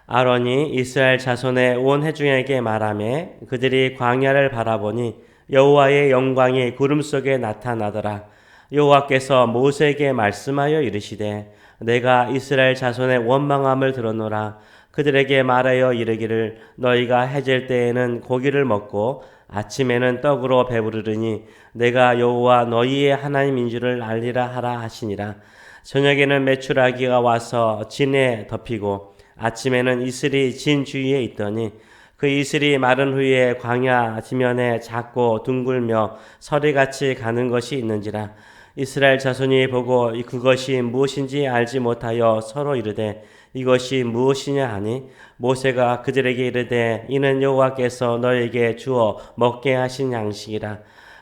아론이 이스라엘 자손의 온 회중에게 말하며 그들이 광야를 바라보니 여호와의 영광이 구름 속에 나타나더라. 여호와께서 모세에게 말씀하여 이르시되 내가 이스라엘 자손의 원망함을 들었노라. 그들에게 말하여 이르기를 너희가 해질 때에는 고기를 먹고 아침에는 떡으로 배부르리니 내가 여호와 너희의 하나님인 줄을 알리라 하라 하시니라. 저녁에는 메추라기가 와서 진에 덮이고 아침에는 이슬이 진 주위에 있더니 그 이슬이 마른 후에 광야 지면에 작고 둥글며 서리같이 가는 것이 있는지라. 이스라엘 자손이 보고 그것이 무엇인지 알지 못하여 서로 이르되 이것이 무엇이냐 하니 모세가 그들에게 이르되 이는 여호와께서 너에게 주어 먹게 하신 양식이라.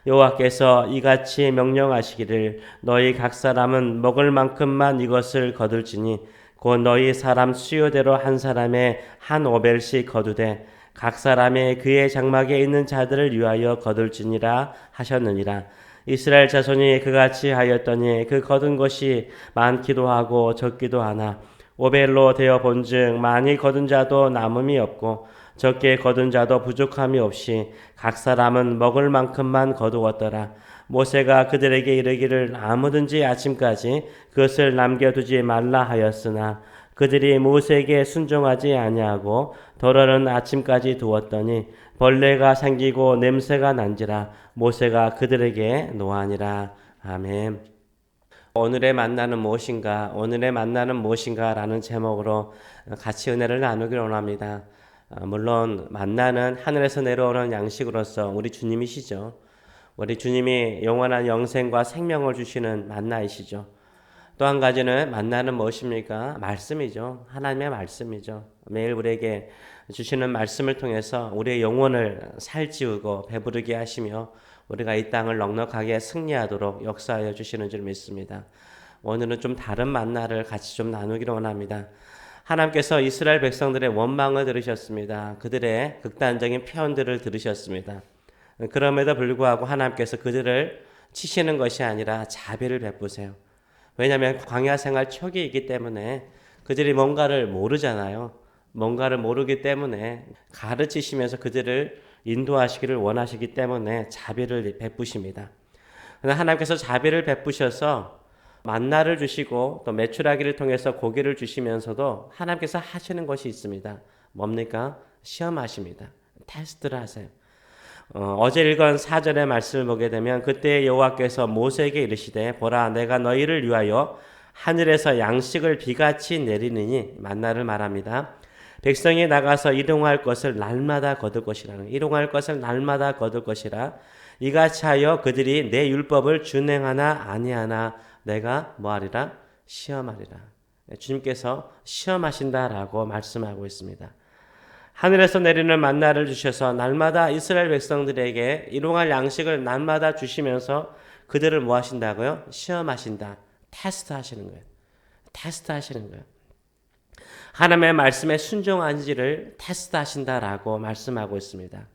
여호와께서 이같이 명령하시기를 너희 각 사람은 먹을 만큼만 이것을 거둘지니 곧 너희 사람 수요대로 한 사람의 한 오벨씩 거두되 각 사람의 그의 장막에 있는 자들을 위하여 거둘지니라 하셨느니라. 이스라엘 자손이 그같이 하였더니 그 거둔 것이 많기도 하고 적기도 하나 오벨로 되어 본즉 많이 거둔 자도 남음이 없고 적게 거둔 자도 부족함이 없이 각 사람은 먹을 만큼만 거두었더라. 모세가 그들에게 이르기를 아무든지 아침까지 그것을 남겨두지 말라 하였으나 그들이 모세에게 순종하지 아니하고 덜어는 아침까지 두었더니 벌레가 생기고 냄새가 난지라. 모세가 그들에게 노하니라. 아멘. 오늘의 만나는 무엇인가? 오늘의 만나는 무엇인가? 라는 제목으로 같이 은혜를 나누기를 원합니다. 물론 만나는 하늘에서 내려오는 양식으로서 우리 주님이시죠. 우리 주님이 영원한 영생과 생명을 주시는 만나이시죠. 또 한 가지는 만나는 무엇입니까? 말씀이죠. 하나님의 말씀이죠. 매일 우리에게 주시는 말씀을 통해서 우리의 영혼을 살찌우고 배부르게 하시며 우리가 이 땅을 넉넉하게 승리하도록 역사하여 주시는 줄 믿습니다. 오늘은 좀 다른 만나를 같이 좀 나누기를 원합니다. 하나님께서 이스라엘 백성들의 원망을 들으셨습니다. 그들의 극단적인 표현들을 들으셨습니다. 그럼에도 불구하고 하나님께서 그들을 치시는 것이 아니라 자비를 베푸세요. 왜냐하면 광야 생활 초기이기 때문에 그들이 뭔가를 모르잖아요. 뭔가를 모르기 때문에 가르치시면서 그들을 인도하시기를 원하시기 때문에 자비를 베푸십니다. 하나님께서 자비를 베푸셔서 만나를 주시고 또 메추라기를 통해서 고기를 주시면서도 하나님께서 하시는 것이 있습니다. 뭡니까? 시험하십니다. 테스트를 하세요. 어제 읽은 4절의 말씀을 보게 되면 그때 여호와께서 모세에게 이르시되 보라 내가 너희를 위하여 하늘에서 양식을 비같이 내리느니 만나를 말합니다. 백성이 나가서 일용할 것을 날마다 거둘 것이라. 일용할 것을 날마다 거둘 것이라. 이같이 하여 그들이 내 율법을 준행하나 아니하나 내가 뭐하리라? 시험하리라. 주님께서 시험하신다라고 말씀하고 있습니다. 하늘에서 내리는 만나를 주셔서 날마다 이스라엘 백성들에게 일용할 양식을 날마다 주시면서 그들을 뭐 하신다고요? 시험하신다. 테스트 하시는 거예요. 테스트 하시는 거예요. 하나님의 말씀에 순종한지를 테스트 하신다라고 말씀하고 있습니다.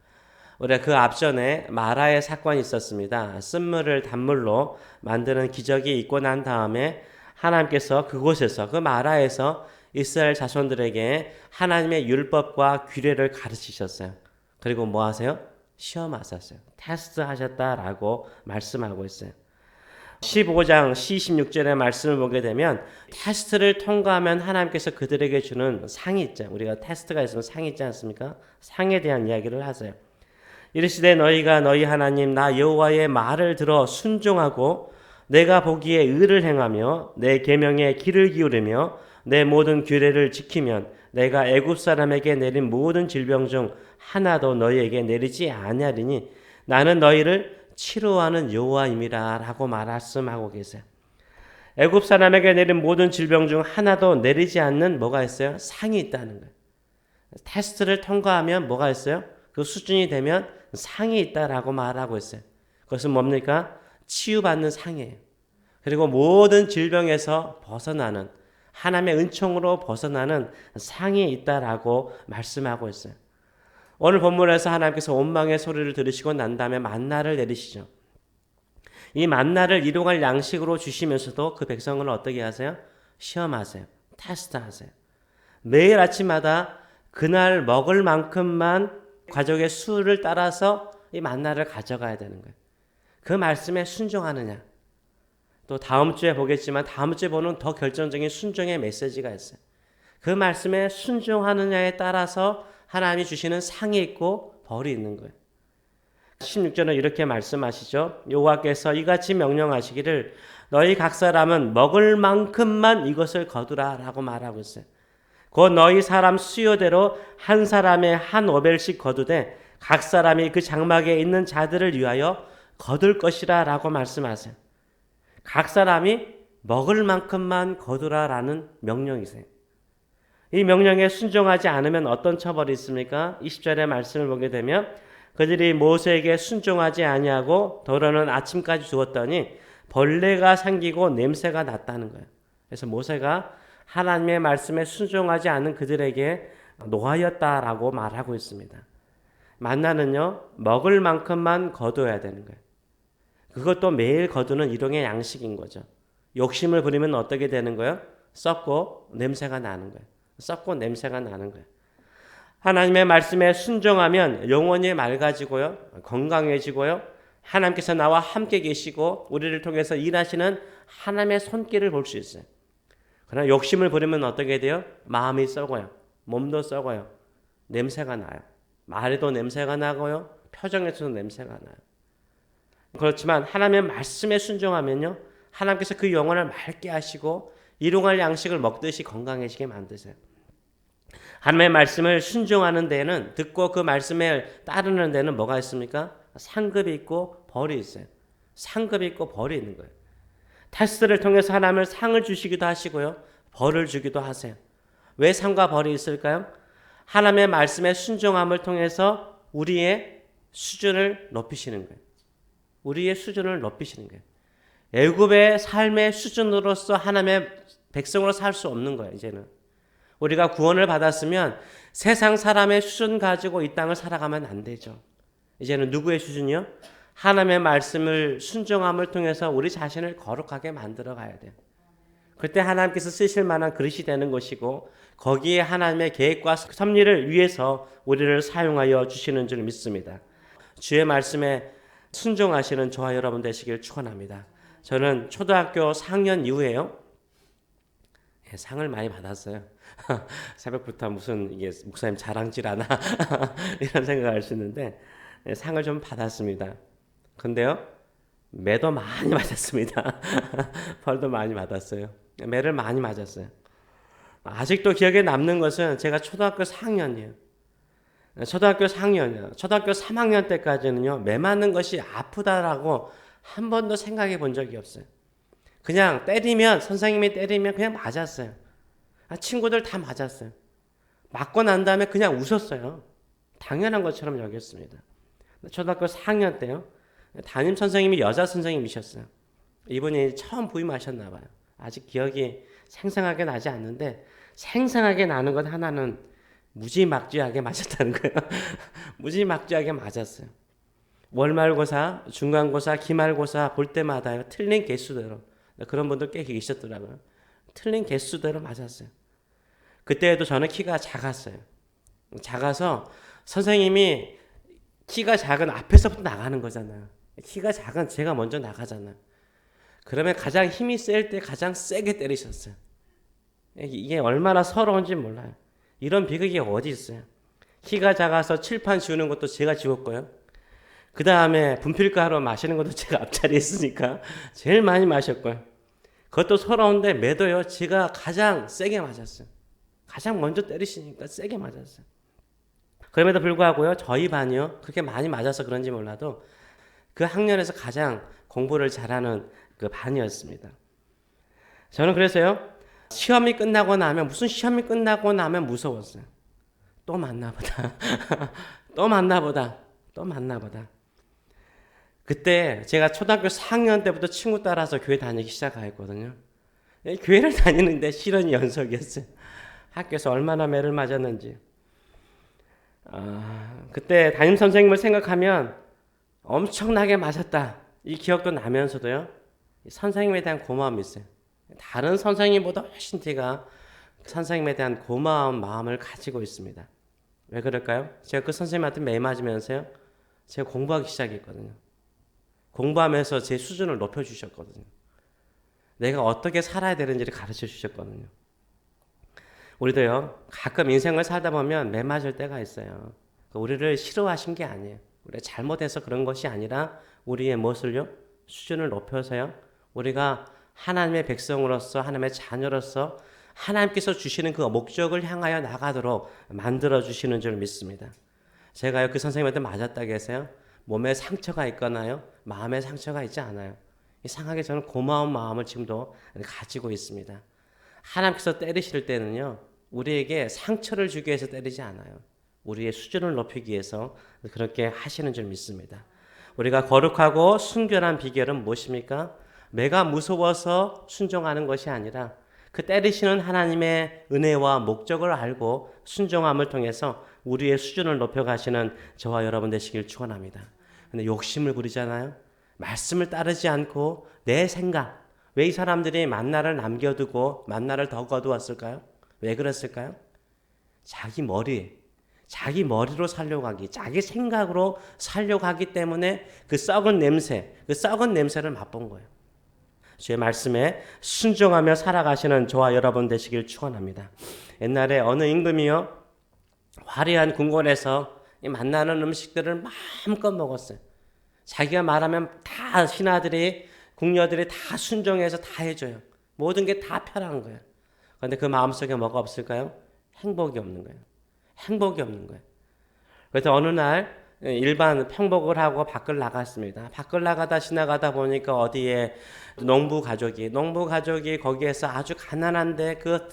우리가 그 앞전에 마라의 사건이 있었습니다. 쓴물을 단물로 만드는 기적이 있고 난 다음에 하나님께서 그곳에서 그 마라에서 이스라엘 자손들에게 하나님의 율법과 규례를 가르치셨어요. 그리고 뭐 하세요? 시험하셨어요. 테스트 하셨다라고 말씀하고 있어요. 15장 16절의 말씀을 보게 되면 테스트를 통과하면 하나님께서 그들에게 주는 상이 있죠. 우리가 테스트가 있으면 상이 있지 않습니까? 상에 대한 이야기를 하세요. 이르시되 너희가 너희 하나님 나 여호와의 말을 들어 순종하고 내가 보기에 의를 행하며 내 계명에 귀를 기울이며 내 모든 규례를 지키면 내가 애굽 사람에게 내린 모든 질병 중 하나도 너희에게 내리지 아니하리니 나는 너희를 치료하는 여호와임이라 라고 말씀하고 계세요. 애굽 사람에게 내린 모든 질병 중 하나도 내리지 않는 뭐가 있어요? 상이 있다는 거예요. 테스트를 통과하면 뭐가 있어요? 그 수준이 되면 상이 있다라고 말하고 있어요. 그것은 뭡니까? 치유받는 상이에요. 그리고 모든 질병에서 벗어나는 하나님의 은총으로 벗어나는 상이 있다라고 말씀하고 있어요. 오늘 본문에서 하나님께서 원망의 소리를 들으시고 난 다음에 만나를 내리시죠. 이 만나를 일용할 양식으로 주시면서도 그 백성을 어떻게 하세요? 시험하세요. 테스트하세요. 매일 아침마다 그날 먹을 만큼만 가족의 수를 따라서 이 만나를 가져가야 되는 거예요. 그 말씀에 순종하느냐. 또 다음 주에 보겠지만 다음 주에 보는 더 결정적인 순종의 메시지가 있어요. 그 말씀에 순종하느냐에 따라서 하나님이 주시는 상이 있고 벌이 있는 거예요. 16절은 이렇게 말씀하시죠. 여호와께서 이같이 명령하시기를 너희 각 사람은 먹을 만큼만 이것을 거두라 라고 말하고 있어요. 곧 너희 사람 수요대로 한 사람에 한 오벨씩 거두되 각 사람이 그 장막에 있는 자들을 위하여 거둘 것이라 라고 말씀하세요. 각 사람이 먹을 만큼만 거두라 라는 명령이세요. 이 명령에 순종하지 않으면 어떤 처벌이 있습니까? 20절의 말씀을 보게 되면 그들이 모세에게 순종하지 아니하고 더러는 아침까지 두었더니 벌레가 생기고 냄새가 났다는 거예요. 그래서 모세가 하나님의 말씀에 순종하지 않은 그들에게 노하였다라고 말하고 있습니다. 만나는요, 먹을 만큼만 거둬야 되는 거예요. 그것도 매일 거두는 일용의 양식인 거죠. 욕심을 부리면 어떻게 되는 거예요? 썩고 냄새가 나는 거예요. 썩고 냄새가 나는 거예요. 하나님의 말씀에 순종하면 영원히 맑아지고요, 건강해지고요, 하나님께서 나와 함께 계시고 우리를 통해서 일하시는 하나님의 손길을 볼 수 있어요. 그러나 욕심을 부리면 어떻게 돼요? 마음이 썩어요. 몸도 썩어요. 냄새가 나요. 말에도 냄새가 나고요, 표정에서도 냄새가 나요. 그렇지만 하나님의 말씀에 순종하면요, 하나님께서 그 영혼을 맑게 하시고 일용할 양식을 먹듯이 건강해지게 만드세요. 하나님의 말씀을 순종하는 데는, 듣고 그 말씀에 따르는 데는 뭐가 있습니까? 상급이 있고 벌이 있어요. 상급이 있고 벌이 있는 거예요. 테스트를 통해서 하나님을 상을 주시기도 하시고요, 벌을 주기도 하세요. 왜 상과 벌이 있을까요? 하나님의 말씀에 순종함을 통해서 우리의 수준을 높이시는 거예요. 우리의 수준을 높이시는 거예요. 애굽의 삶의 수준으로서 하나님의 백성으로 살 수 없는 거예요. 이제는 우리가 구원을 받았으면 세상 사람의 수준 가지고 이 땅을 살아가면 안 되죠. 이제는 누구의 수준이요? 하나님의 말씀을 순종함을 통해서 우리 자신을 거룩하게 만들어 가야 돼요. 그때 하나님께서 쓰실 만한 그릇이 되는 것이고, 거기에 하나님의 계획과 섭리를 위해서 우리를 사용하여 주시는 줄 믿습니다. 주의 말씀에 순종하시는 저와 여러분 되시길 축원합니다. 저는 초등학교 4학년 이후에요, 상을 많이 받았어요. 새벽부터 무슨 이게 목사님 자랑질하나 이런 생각을 할 수 있는데, 상을 좀 받았습니다. 근데요, 매도 많이 맞았습니다. 벌도 많이 받았어요. 매를 많이 맞았어요. 아직도 기억에 남는 것은 제가 초등학교 4학년이에요. 초등학교 4학년이요. 초등학교 3학년 때까지는요, 매 맞는 것이 아프다라고 한 번도 생각해 본 적이 없어요. 그냥 때리면, 선생님이 때리면 그냥 맞았어요. 친구들 다 맞았어요. 맞고 난 다음에 그냥 웃었어요. 당연한 것처럼 여겼습니다. 초등학교 4학년 때요, 담임 선생님이 여자 선생님이셨어요. 이분이 처음 부임하셨나 봐요. 아직 기억이 생생하게 나지 않는데, 생생하게 나는 것 하나는 무지막지하게 맞았다는 거예요. 무지막지하게 맞았어요. 월말고사, 중간고사, 기말고사 볼 때마다요, 틀린 개수대로, 그런 분들 꽤 계셨더라고요. 틀린 개수대로 맞았어요. 그때에도 저는 키가 작았어요. 작아서 선생님이 키가 작은 앞에서부터 나가는 거잖아요. 키가 작은 제가 먼저 나가잖아요. 그러면 가장 힘이 셀 때 가장 세게 때리셨어요. 이게 얼마나 서러운지 몰라요. 이런 비극이 어디 있어요. 키가 작아서 칠판 지우는 것도 제가 지웠고요, 그 다음에 분필가루 마시는 것도 제가 앞자리에 있으니까 제일 많이 마셨고요. 그것도 서러운데 매도요, 제가 가장 세게 맞았어요. 가장 먼저 때리시니까 세게 맞았어요. 그럼에도 불구하고요, 저희 반이요, 그렇게 많이 맞아서 그런지 몰라도 그 학년에서 가장 공부를 잘하는 그 반이었습니다. 저는 그래서요, 시험이 끝나고 나면, 무슨 시험이 끝나고 나면 무서웠어요. 또 만나보다. 또 만나보다. 또 만나보다. 그때 제가 초등학교 4학년 때부터 친구 따라서 교회 다니기 시작했거든요. 교회를 다니는데 실언이 연속이었어요. 학교에서 얼마나 매를 맞았는지. 그때 담임 선생님을 생각하면 엄청나게 맞았다, 이 기억도 나면서도요, 선생님에 대한 고마움이 있어요. 다른 선생님보다 훨씬 제가 선생님에 대한 고마운 마음을 가지고 있습니다. 왜 그럴까요? 제가 그 선생님한테 매 맞으면서요, 제가 공부하기 시작했거든요. 공부하면서 제 수준을 높여주셨거든요. 내가 어떻게 살아야 되는지를 가르쳐 주셨거든요. 우리도요, 가끔 인생을 살다 보면 매 맞을 때가 있어요. 우리를 싫어하신 게 아니에요. 우리가 잘못해서 그런 것이 아니라 우리의 무엇을요? 수준을 높여서요. 우리가 하나님의 백성으로서 하나님의 자녀로서 하나님께서 주시는 그 목적을 향하여 나가도록 만들어 주시는 줄 믿습니다. 제가요, 그 선생님한테 맞았다고 해서요, 몸에 상처가 있거나요, 마음에 상처가 있지 않아요. 이상하게 저는 고마운 마음을 지금도 가지고 있습니다. 하나님께서 때리실 때는요, 우리에게 상처를 주기 위해서 때리지 않아요. 우리의 수준을 높이기 위해서 그렇게 하시는 줄 믿습니다. 우리가 거룩하고 순결한 비결은 무엇입니까? 내가 무서워서 순종하는 것이 아니라 그 때리시는 하나님의 은혜와 목적을 알고 순종함을 통해서 우리의 수준을 높여가시는 저와 여러분 되시길 축원합니다. 근데 욕심을 부리잖아요. 말씀을 따르지 않고 내 생각, 왜 이 사람들이 만나를 남겨두고 만나를 더 거두었을까요? 왜 그랬을까요? 자기 머리로 살려고 하기, 자기 생각으로 살려고 하기 때문에 그 썩은 냄새를 맛본 거예요. 주의 말씀에 순종하며 살아가시는 저와 여러분 되시길 축원합니다. 옛날에 어느 임금이요, 화려한 궁궐에서 이 만나는 음식들을 마음껏 먹었어요. 자기가 말하면 다 신하들이, 궁녀들이 다 순종해서 다 해줘요. 모든 게 다 편한 거예요. 그런데 그 마음속에 뭐가 없을까요? 행복이 없는 거예요. 행복이 없는 거예요. 그래서 어느 날 일반 평복을 하고 밖을 나갔습니다. 밖을 나가다 지나가다 보니까 어디에 농부 가족이 거기에서 아주 가난한데 그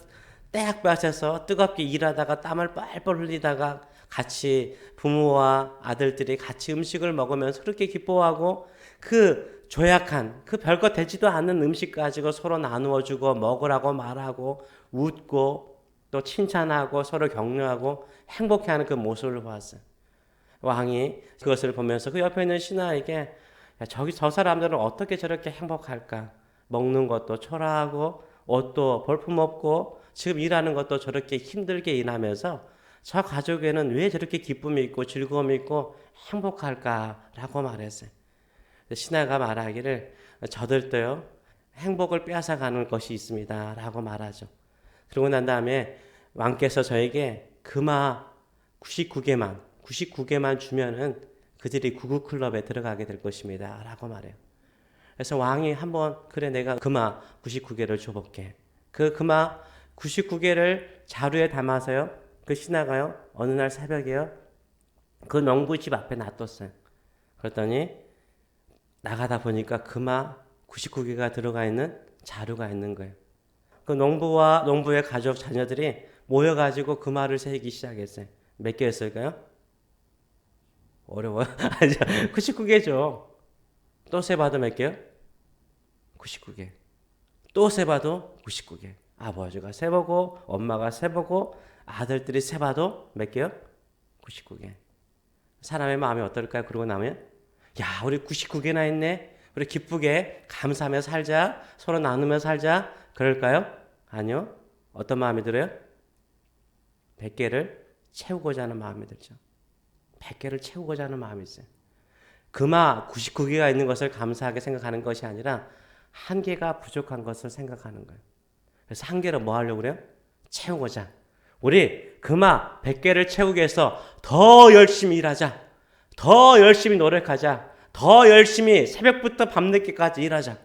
떼약볕에서 뜨겁게 일하다가 땀을 뻘뻘 흘리다가 같이 부모와 아들들이 같이 음식을 먹으면서 그렇게 기뻐하고 그 조약한 그 별거 되지도 않는 음식 가지고 서로 나누어주고 먹으라고 말하고 웃고 또 칭찬하고 서로 격려하고 행복해하는 그 모습을 보았어요. 왕이 그것을 보면서 그 옆에 있는 신하에게 저 사람들은 어떻게 저렇게 행복할까? 먹는 것도 초라하고 옷도 볼품없고 지금 일하는 것도 저렇게 힘들게 일하면서 저 가족에는 왜 저렇게 기쁨이 있고 즐거움이 있고 행복할까라고 말했어요. 신하가 말하기를 저들도요, 행복을 빼앗아가는 것이 있습니다 라고 말하죠. 그러고 난 다음에 왕께서 저에게 금화 99개만 주면은 그들이 구구클럽에 들어가게 될 것입니다 라고 말해요. 그래서 왕이 한번 그래 내가 금화 99개를 줘볼게. 그 금화 99개를 자루에 담아서요, 그 신하가요 어느 날 새벽에요 그 농부 집 앞에 놔뒀어요. 그랬더니 나가다 보니까 금화 99개가 들어가 있는 자루가 있는 거예요. 그 농부의 가족 자녀들이 모여가지고 금화를 세기 시작했어요. 몇 개였을까요? 어려워요. 99개죠. 또 세봐도 몇 개요? 99개. 또 세봐도 99개. 아버지가 세보고 엄마가 세보고 아들들이 세봐도 몇 개요? 99개. 사람의 마음이 어떨까요? 그러고 나면 야, 우리 99개나 있네. 우리 기쁘게 감사하며 살자. 서로 나누며 살자. 그럴까요? 아니요. 어떤 마음이 들어요? 100개를 채우고자 하는 마음이 들죠. 100개를 채우고자 하는 마음이 있어요. 금화 99개가 있는 것을 감사하게 생각하는 것이 아니라 한 개가 부족한 것을 생각하는 거예요. 그래서 한 개를 뭐 하려고 그래요? 채우고자. 우리 금화 100개를 채우기 위해서 더 열심히 일하자. 더 열심히 노력하자. 더 열심히 새벽부터 밤늦게까지 일하자.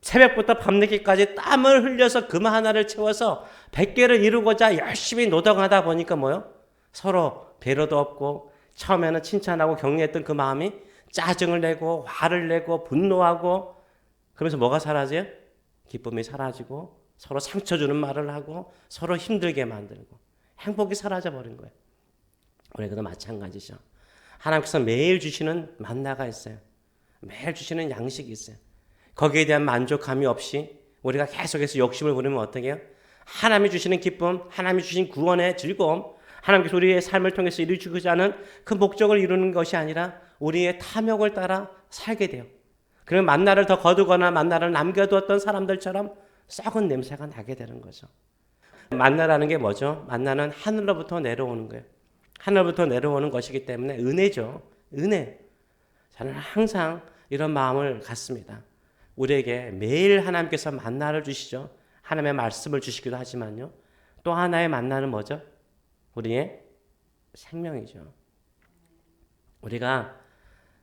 새벽부터 밤늦게까지 땀을 흘려서 금화 하나를 채워서 100개를 이루고자 열심히 노동하다 보니까 뭐요? 서로 배려도 없고 처음에는 칭찬하고 격려했던 그 마음이 짜증을 내고 화를 내고 분노하고 그러면서 뭐가 사라져요? 기쁨이 사라지고 서로 상처 주는 말을 하고 서로 힘들게 만들고 행복이 사라져 버린 거예요. 우리도 마찬가지죠. 하나님께서 매일 주시는 만나가 있어요. 매일 주시는 양식이 있어요. 거기에 대한 만족감이 없이 우리가 계속해서 욕심을 부리면 어떻게 해요? 하나님이 주시는 기쁨, 하나님이 주신 구원의 즐거움, 하나님께서 우리의 삶을 통해서 이루시고자 하는 그 목적을 이루는 것이 아니라 우리의 탐욕을 따라 살게 돼요. 그러면 만나를 더 거두거나 만나를 남겨두었던 사람들처럼 썩은 냄새가 나게 되는 거죠. 만나라는 게 뭐죠? 만나는 하늘로부터 내려오는 거예요. 하늘로부터 내려오는 것이기 때문에 은혜죠. 은혜. 저는 항상 이런 마음을 갖습니다. 우리에게 매일 하나님께서 만나를 주시죠. 하나님의 말씀을 주시기도 하지만요. 또 하나의 만나는 뭐죠? 우리의 생명이죠. 우리가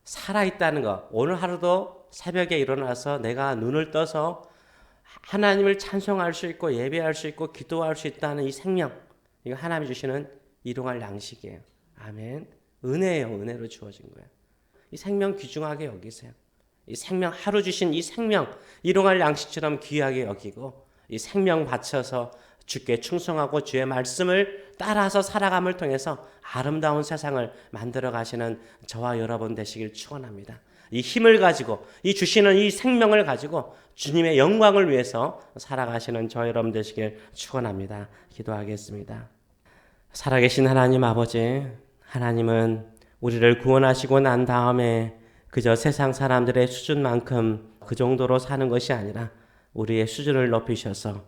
살아있다는 것. 오늘 하루도 새벽에 일어나서 내가 눈을 떠서 하나님을 찬송할 수 있고 예배할 수 있고 기도할 수 있다는 이 생명. 이거 하나님이 주시는 일용할 양식이에요. 아멘. 은혜예요. 은혜로 주어진 거예요. 이 생명 귀중하게 여기세요. 이 생명 하루 주신 이 생명 일용할 양식처럼 귀하게 여기고 이 생명 바쳐서 주께 충성하고 주의 말씀을 따라서 살아감을 통해서 아름다운 세상을 만들어 가시는 저와 여러분 되시길 축원합니다. 이 힘을 가지고 이 주시는 이 생명을 가지고 주님의 영광을 위해서 살아가시는 저 여러분 되시길 축원합니다. 기도하겠습니다. 살아계신 하나님 아버지, 하나님은 우리를 구원하시고 난 다음에 그저 세상 사람들의 수준만큼 그 정도로 사는 것이 아니라 우리의 수준을 높이셔서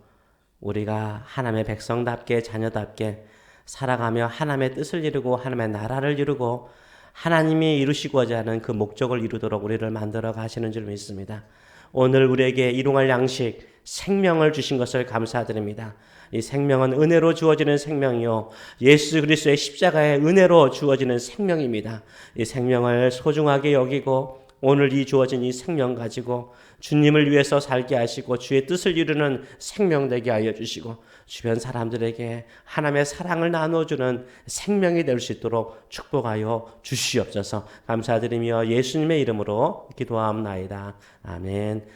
우리가 하나님의 백성답게 자녀답게 살아가며 하나님의 뜻을 이루고 하나님의 나라를 이루고 하나님이 이루시고자 하는 그 목적을 이루도록 우리를 만들어 가시는 줄 믿습니다. 오늘 우리에게 일용할 양식, 생명을 주신 것을 감사드립니다. 이 생명은 은혜로 주어지는 생명이요 예수 그리스도의 십자가의 은혜로 주어지는 생명입니다. 이 생명을 소중하게 여기고 오늘 이 주어진 이 생명 가지고 주님을 위해서 살게 하시고 주의 뜻을 이루는 생명 되게 하여 주시고 주변 사람들에게 하나님의 사랑을 나눠주는 생명이 될 수 있도록 축복하여 주시옵소서. 감사드리며 예수님의 이름으로 기도하옵나이다. 아멘.